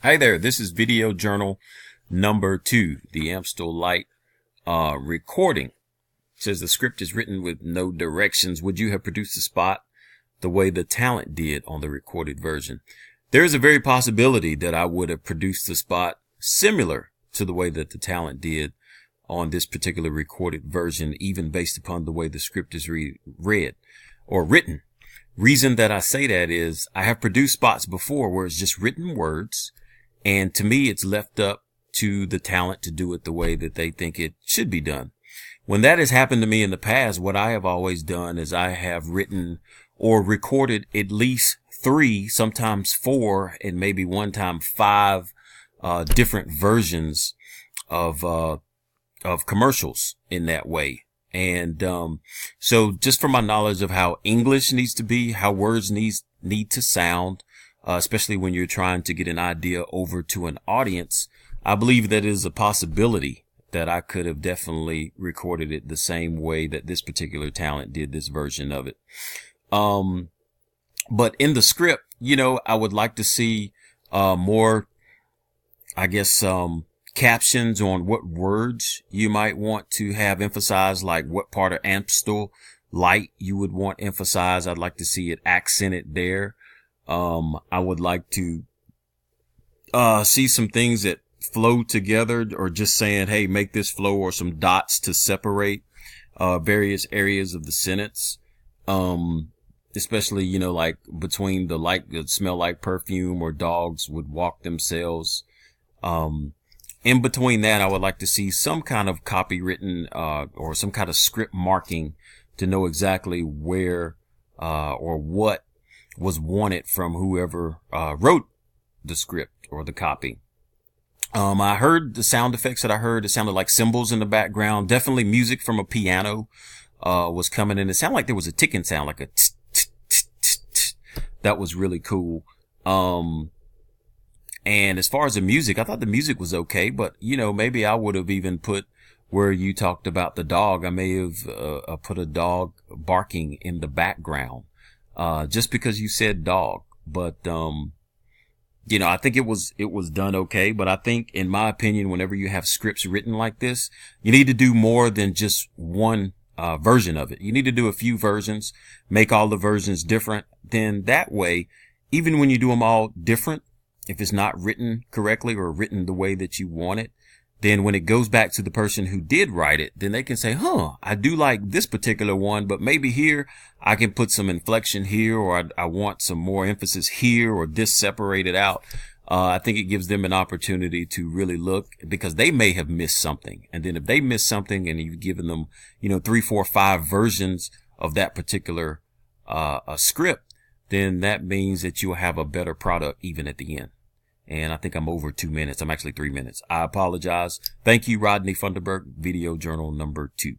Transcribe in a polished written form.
Hi there, this is video journal number 2, the Amstel Light recording. It says the script is written with no directions. Would you have produced the spot the way the talent did on the recorded version? There is a very possibility that I would have produced the spot similar to the way that the talent did on this particular recorded version, even based upon the way the script is read or written. Reason that I say that is I have produced spots before where it's just written words, and to me it's left up to the talent to do it the way that they think it should be done. When that has happened to me in the past, what I have always done is I have written or recorded at least 3, sometimes 4, and maybe one time 5 different versions of commercials in that way. And so just from my knowledge of how English needs to be, how words need to sound, especially when you're trying to get an idea over to an audience, I believe that is a possibility that I could have definitely recorded it the same way that this particular talent did this version of it. But in the script, I would like to see more, I guess, captions on what words you might want to have emphasized, like what part of Amstel Light you would want emphasized. I'd like to see it accented there. I would like to see some things that flow together, or just saying, hey, make this flow, or some dots to separate various areas of the sentence. Especially, like between the smell like perfume, or dogs would walk themselves. In between that, I would like to see some kind of copywritten or some kind of script marking to know exactly where or what was wanted from whoever wrote the script or the copy. I heard the sound effects that I heard. It sounded like cymbals in the background. Definitely music from a piano was coming in. It sounded like there was a ticking sound, like a tsk, tsk, tsk, tsk, tsk. That was really cool. And as far as the music, I thought the music was okay, but maybe I would have even put where you talked about the dog. I may have put a dog barking in the background, just because you said dog. But I think it was done okay. But I think, in my opinion, whenever you have scripts written like this, you need to do more than just one version of it. You need to do a few versions, make all the versions different. Then that way, even when you do them all different, if it's not written correctly or written the way that you want it, then when it goes back to the person who did write it, then they can say, I do like this particular one, but maybe here I can put some inflection here, or I want some more emphasis here, or this separated out. I think it gives them an opportunity to really look, because they may have missed something. And then if they miss something and you've given them, 3, 4, 5 versions of that particular script, then that means that you'll have a better product even at the end. And I think I'm over 2 minutes. I'm actually 3 minutes. I apologize. Thank you, Rodney Funderburk, video journal number 2.